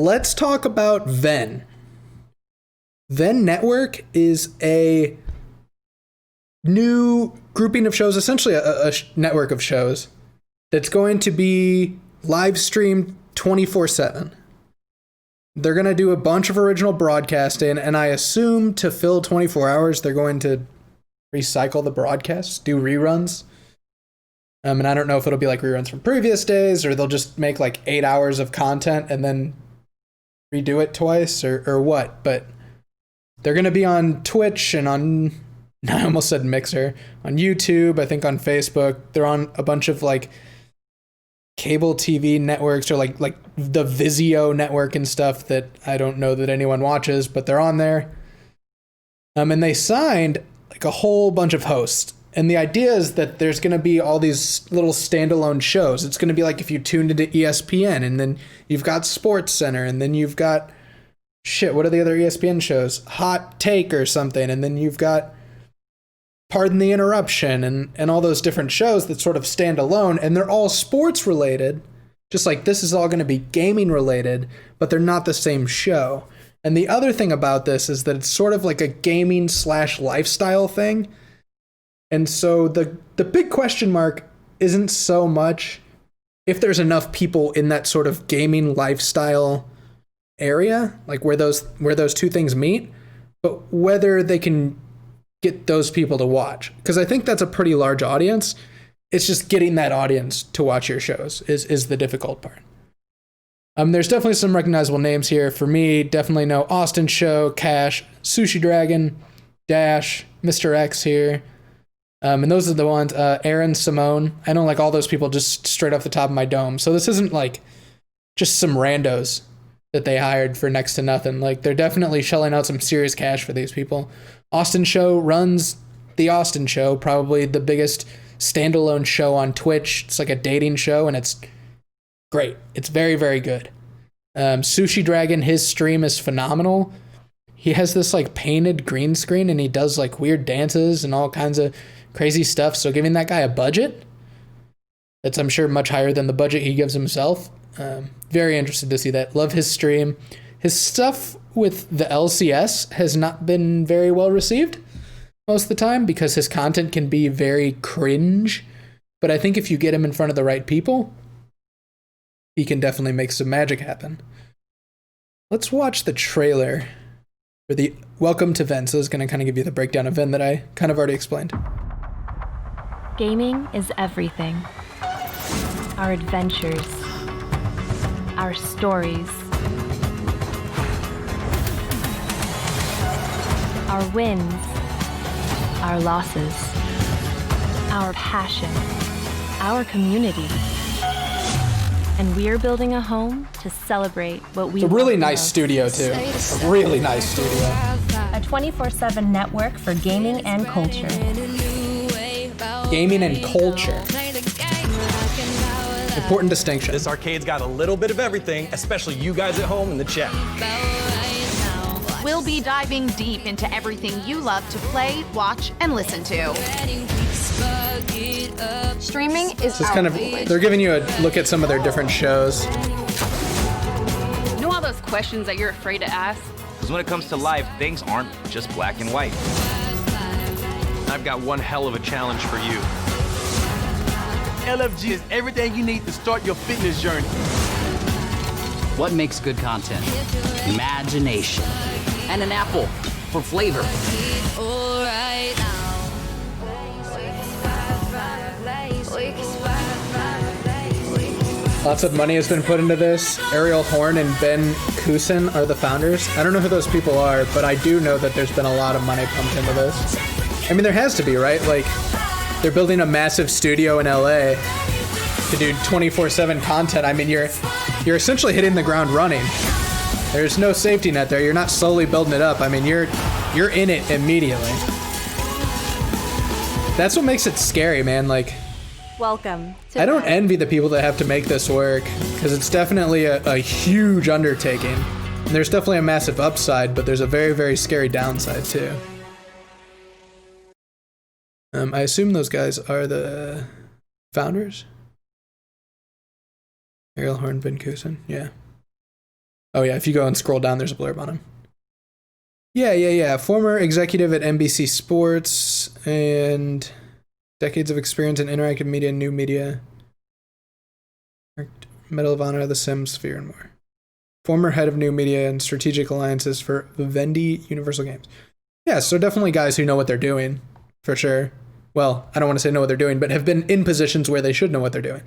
let's talk about Venn. Venn Network is a new grouping of shows, essentially a network of shows that's going to be live streamed 24/7. They're going to do a bunch of original broadcasting, and I assume to fill 24 hours, they're going to recycle the broadcasts, do reruns. And I don't know if it'll be like reruns from previous days, or they'll just make like 8 hours of content and then redo it twice, or what. But they're going to be on Twitch and on, I almost said Mixer, on YouTube, I think on Facebook. They're on a bunch of like cable TV networks, or like the Vizio network and stuff that I don't know that anyone watches, but they're on there. And they signed like a whole bunch of hosts. And the idea is that there's going to be all these little standalone shows. It's going to be like if you tuned into ESPN, and then you've got Sports Center, and then you've got, what are the other ESPN shows? Hot Take or something. And then you've got Pardon the Interruption, and all those different shows that sort of stand alone, and they're all sports related, just like this is all going to be gaming related, but they're not the same show. And the other thing about this is that it's sort of like a gaming / lifestyle thing. And so the big question mark isn't so much if there's enough people in that sort of gaming lifestyle area, like where those two things meet, but whether they can get those people to watch. Because I think that's a pretty large audience. It's just getting that audience to watch your shows is the difficult part. There's definitely some recognizable names here. For me, definitely know Austin Show, Cash, Sushi Dragon, Dash, Mr. X here. And those are the ones, Aaron, Simone. I know like all those people just straight off the top of my dome. So this isn't like just some randos that they hired for next to nothing. Like they're definitely shelling out some serious cash for these people. Austin Show runs The Austin Show, probably the biggest standalone show on Twitch. It's like a dating show, and it's great. It's very, very good. Sushi Dragon, his stream is phenomenal. He has this like painted green screen, and he does like weird dances and all kinds of crazy stuff. So giving that guy a budget that's, I'm sure, much higher than the budget he gives himself. Very interested to see that. Love his stream. His stuff with the LCS has not been very well received most of the time because his content can be very cringe. But I think if you get him in front of the right people, he can definitely make some magic happen. Let's watch the trailer for the Welcome to Venn. So it's going to kind of give you the breakdown of Venn that I kind of already explained. Gaming is everything. Our adventures, our stories, our wins, our losses, our passion, our community. And we're building a home to celebrate what we It's a really nice studio, too. A really nice studio. A 24/7 network for gaming and culture. Gaming and culture. Important distinction. This arcade's got a little bit of everything, especially you guys at home in the chat. We'll be diving deep into everything you love to play, watch, and listen to. Streaming is Just kind of, they're giving you a look at some of their different shows. You know all those questions that you're afraid to ask? Because when it comes to life, things aren't just black and white. I've got one hell of a challenge for you. LFG is everything you need to start your fitness journey. What makes good content? Imagination. And an apple for flavor. Lots of money has been put into this. Ariel Horn and Ben Kusin are the founders. I don't know who those people are, but I do know that there's been a lot of money pumped into this. I mean, there has to be, right? Like, they're building a massive studio in LA to do 24/7 content. I mean, you're essentially hitting the ground running. There's no safety net there. You're not slowly building it up. I mean, you're in it immediately. That's what makes it scary, man. Like, Welcome to I don't envy the people that have to make this work, because it's definitely a huge undertaking. And there's definitely a massive upside, but there's a very, very scary downside too. I assume those guys are the founders? Ariel Horn, Ben Kusin, yeah. Oh yeah, if you go and scroll down, there's a blurb on him. Yeah. Former executive at NBC Sports and decades of experience in interactive media and new media. Medal of Honor, The Sims, Sphere, and more. Former head of new media and strategic alliances for Vivendi Universal Games. Yeah, so definitely guys who know what they're doing, for sure. Well, I don't want to say know what they're doing, but have been in positions where they should know what they're doing.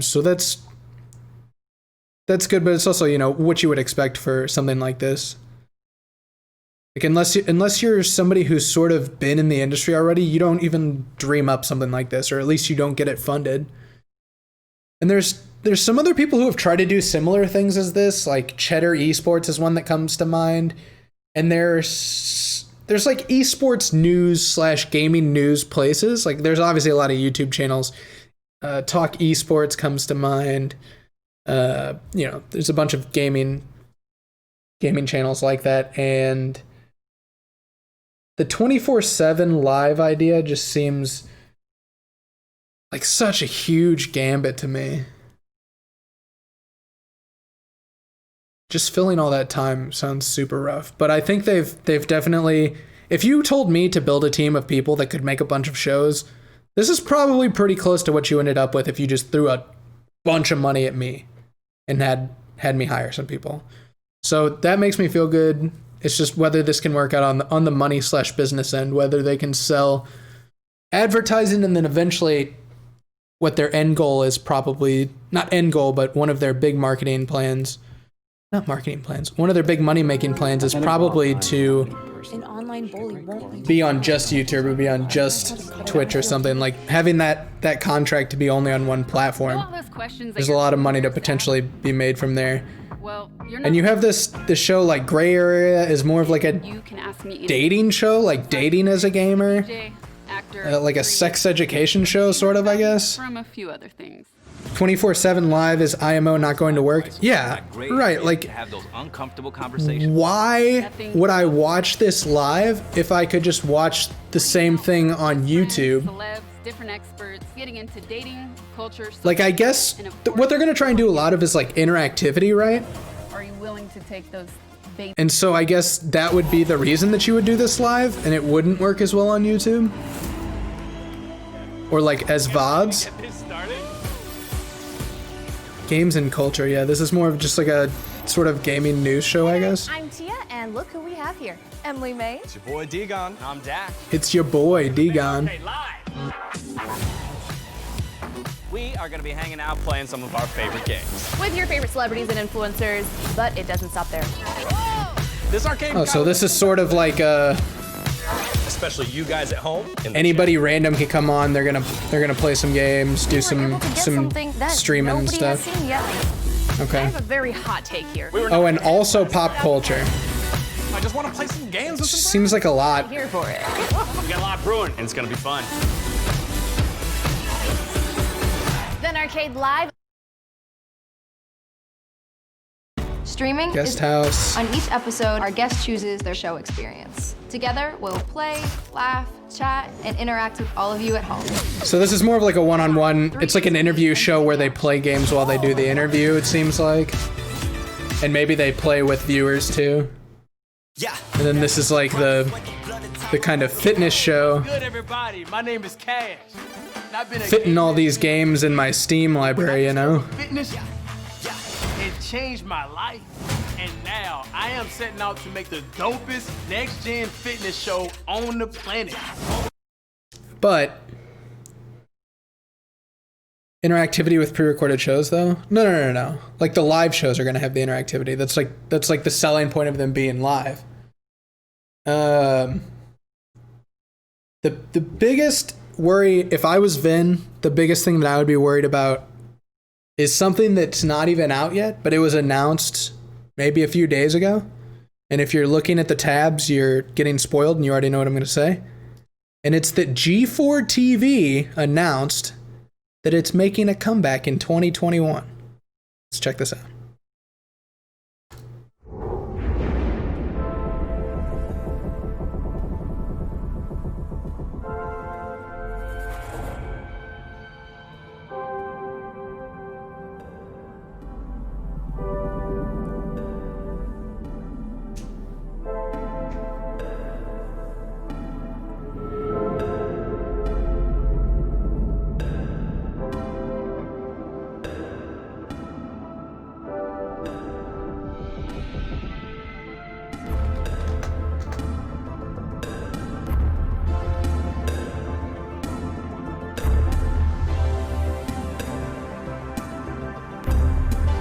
So that's good, but it's also, you know, what you would expect for something like this. Like unless you're somebody who's sort of been in the industry already, you don't even dream up something like this, or at least you don't get it funded. And there's some other people who have tried to do similar things as this, like Cheddar Esports is one that comes to mind. And there's like esports news / gaming news places. Like there's obviously a lot of YouTube channels. Talk Esports comes to mind. You know, there's a bunch of gaming channels like that, and the 24/7 live idea just seems like such a huge gambit to me. Just filling all that time sounds super rough, but I think they've definitely, if you told me to build a team of people that could make a bunch of shows, this is probably pretty close to what you ended up with if you just threw a bunch of money at me and had me hire some people. So that makes me feel good. It's just whether this can work out on the money / business end, whether they can sell advertising, and then eventually what their end goal is, probably not end goal, but one of their big marketing plans, not marketing plans, one of their big money making plans is probably to An online bully won't be on just YouTube or be on just Twitch or something, like having that contract to be only on one platform. There's a lot of money to potentially be made from there. And you have this show like Gray Area is more of like a dating show, like dating as a gamer, like a sex education show sort of, I guess. From a few other things. 24/7 live is IMO not going to work? Yeah, right. Like, have those uncomfortable conversations. Why would I watch this live if I could just watch the same thing on YouTube? Celebs, different experts, getting into dating, culture. Like, I guess what they're going to try and do a lot of is like interactivity, right? Are you willing to take those bait? And so I guess that would be the reason that you would do this live, and it wouldn't work as well on YouTube? Or like as VODs? Games and culture, yeah. This is more of just like a sort of gaming news show, I guess. I'm Tia, and look who we have here. Emily May. It's your boy Degon. I'm Dak. It's your boy, Degon. We are going to be hanging out playing some of our favorite games. With your favorite celebrities and influencers, but it doesn't stop there. This arcade. Oh, so this is sort of like especially you guys at home. Anybody random can come on. They're gonna play some games, do some streaming and stuff. Okay. I have a very hot take here. Oh, and also pop culture. I just want to play some games with some Seems like a lot. Here for it. We got a lot brewing, and it's gonna be fun. Venn Arcade Live. Streaming Guest is house. on each episode, our guest chooses their show experience. Together, we'll play, laugh, chat, and interact with all of you at home. So this is more of like a one-on-one. It's like an interview show where they play games while they do the interview, it seems like. And maybe they play with viewers too. Yeah. And then this is like the kind of fitness show. Good, everybody. My name is Cash. Fitting all these games in my Steam library, you know? Fitness, it changed my life. And now I am setting out to make the dopest next-gen fitness show on the planet. But interactivity with pre-recorded shows, though? No. Like the live shows are gonna have the interactivity. That's like the selling point of them being live. The biggest worry, if I was Venn, the biggest thing that I would be worried about is something that's not even out yet, but it was announced maybe a few days ago. And if you're looking at the tabs, you're getting spoiled and you already know what I'm going to say. And it's that G4 TV announced that it's making a comeback in 2021. Let's check this out.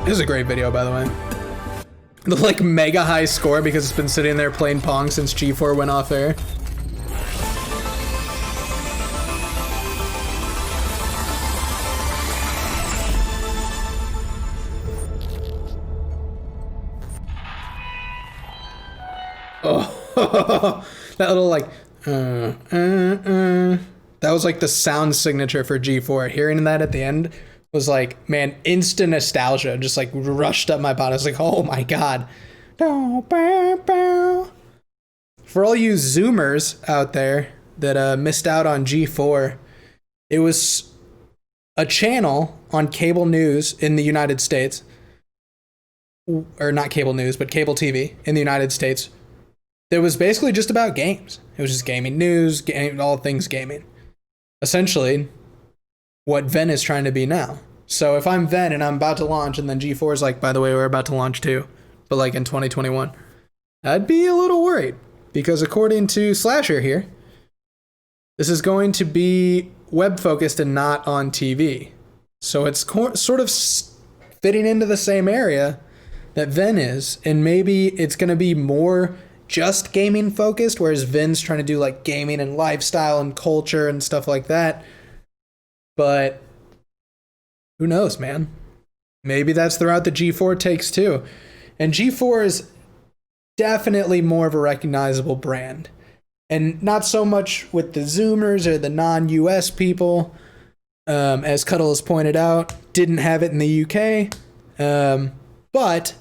This is a great video, by the way. The like mega high score because it's been sitting there playing Pong since G4 went off air. Oh, that little like, that was like the sound signature for G4. Hearing that at the end was like, man, instant nostalgia just like rushed up my body. I was like, oh my God. For all you Zoomers out there that missed out on G4, it was a channel on cable news in the United States, or not cable news, but cable TV in the United States. That was basically just about games. It was just gaming news, all things gaming. Essentially, what Venn is trying to be now. So if I'm Venn and I'm about to launch, and then G4 is like, by the way, we're about to launch too, but like in 2021, I'd be a little worried. Because according to Slasher here, this is going to be web-focused and not on TV. So it's sort of fitting into the same area that Venn is, and maybe it's going to be more just gaming focused, whereas Venn's trying to do like gaming and lifestyle and culture and stuff like that. But who knows, man? Maybe that's the route that G4 takes too. And G4 is definitely more of a recognizable brand. And not so much with the Zoomers or the non-US people. As Cuddle has pointed out, didn't have it in the UK. But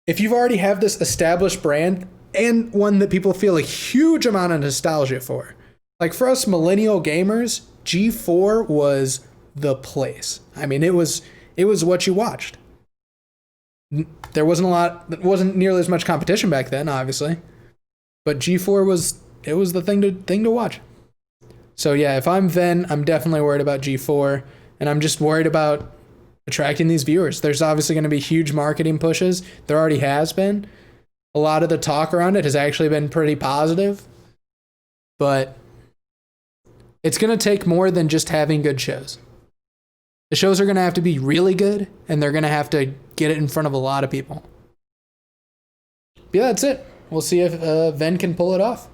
if you've already have this established brand, and one that people feel a huge amount of nostalgia for. Like for us millennial gamers, G4 was the place. I mean, it was what you watched. There wasn't nearly as much competition back then, obviously. But G4 was the thing to watch. So yeah, if I'm Venn, I'm definitely worried about G4, and I'm just worried about attracting these viewers. There's obviously going to be huge marketing pushes. There already has been. A lot of the talk around it has actually been pretty positive, but it's going to take more than just having good shows. The shows are going to have to be really good, and they're going to have to get it in front of a lot of people. But yeah, that's it. We'll see if Venn can pull it off.